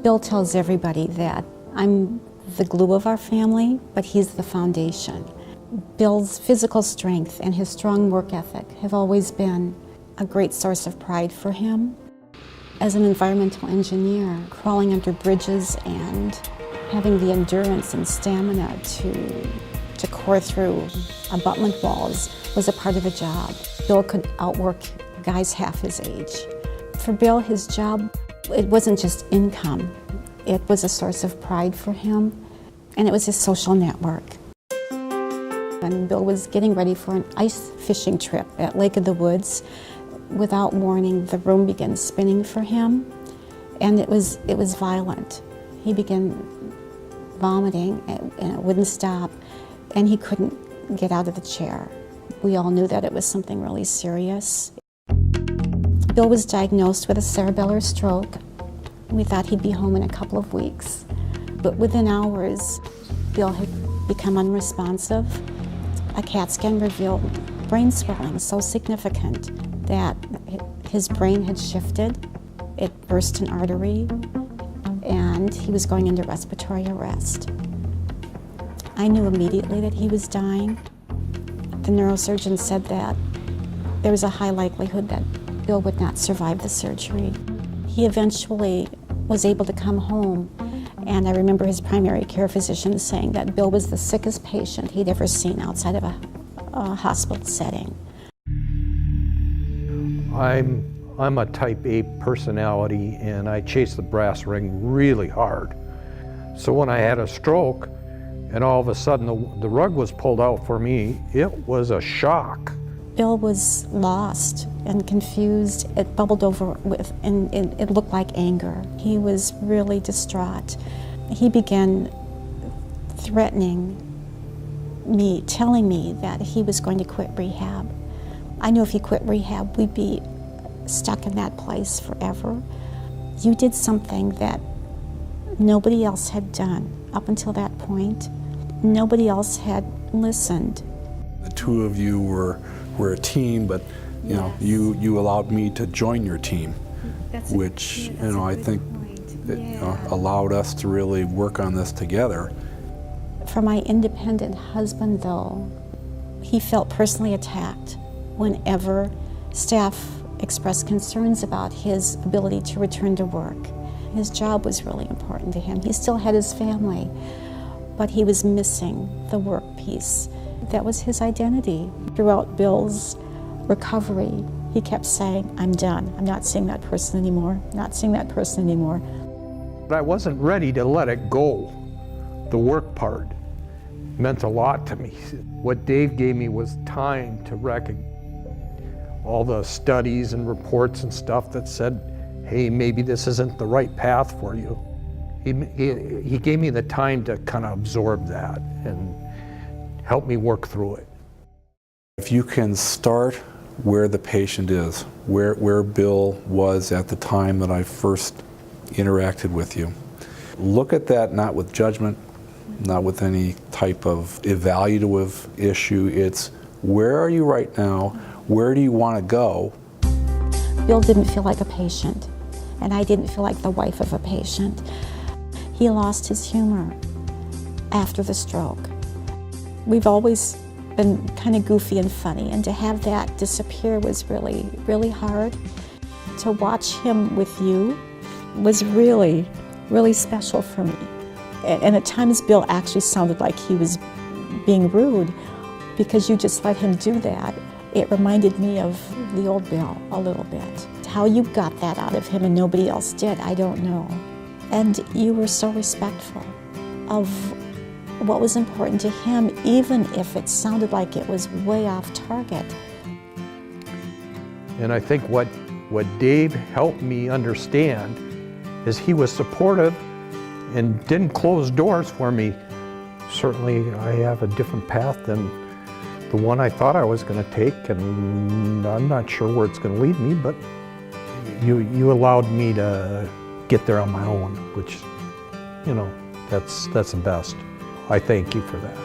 Bill tells everybody that I'm the glue of our family, but he's the foundation. Bill's physical strength and his strong work ethic have always been a great source of pride for him. As an environmental engineer, crawling under bridges and having the endurance and stamina to core through abutment walls was a part of the job. Bill could outwork guys half his age. For Bill, his job, it wasn't just income. It was a source of pride for him, and it was his social network. When Bill was getting ready for an ice fishing trip at Lake of the Woods, without warning, the room began spinning for him, and it was violent. He began vomiting, and it wouldn't stop, and he couldn't get out of the chair. We all knew that it was something really serious. Bill was diagnosed with a cerebellar stroke. We thought he'd be home in a couple of weeks, but within hours, Bill had become unresponsive. A CAT scan revealed brain swelling so significant that his brain had shifted. It burst an artery, and he was going into respiratory arrest. I knew immediately that he was dying. The neurosurgeon said that there was a high likelihood that Bill would not survive the surgery. He eventually was able to come home, and I remember his primary care physician saying that Bill was the sickest patient he'd ever seen outside of a hospital setting. I'm a type A personality, and I chase the brass ring really hard. So when I had a stroke and all of a sudden the rug was pulled out for me, it was a shock. Bill was lost and confused. It bubbled over with, and it looked like anger. He was really distraught. He began threatening me, telling me that he was going to quit rehab. I knew if he quit rehab, we'd be stuck in that place forever. You did something that nobody else had done up until that point. Nobody else had listened. The two of you were a team, but you know, you allowed me to join your team, which I think allowed us to really work on this together. For my independent husband, though, he felt personally attacked whenever staff expressed concerns about his ability to return to work. His job was really important to him. He still had his family, but he was missing the work piece. That was his identity. Throughout Bill's recovery, he kept saying, "I'm done. I'm not seeing that person anymore, not seeing that person anymore." But I wasn't ready to let it go. The work part meant a lot to me. What Dave gave me was time to recognize all the studies and reports and stuff that said, hey, maybe this isn't the right path for you. He gave me the time to kind of absorb that and help me work through it. If you can start where the patient is, where Bill was at the time that I first interacted with you, look at that not with judgment, not with any type of evaluative issue. It's where are you right now? Where do you want to go? Bill didn't feel like a patient, and I didn't feel like the wife of a patient. He lost his humor after the stroke. We've always been kind of goofy and funny, and to have that disappear was really, really hard. To watch him with you was really, really special for me. And at times Bill actually sounded like he was being rude because you just let him do that. It reminded me of the old Bill a little bit. How you got that out of him and nobody else did, I don't know. And you were so respectful of what was important to him, even if it sounded like it was way off target. And I think what Dave helped me understand is he was supportive and didn't close doors for me. Certainly I have a different path than the one I thought I was going to take, and I'm not sure where it's going to lead me, but you allowed me to get there on my own, which, that's the best. I thank you for that.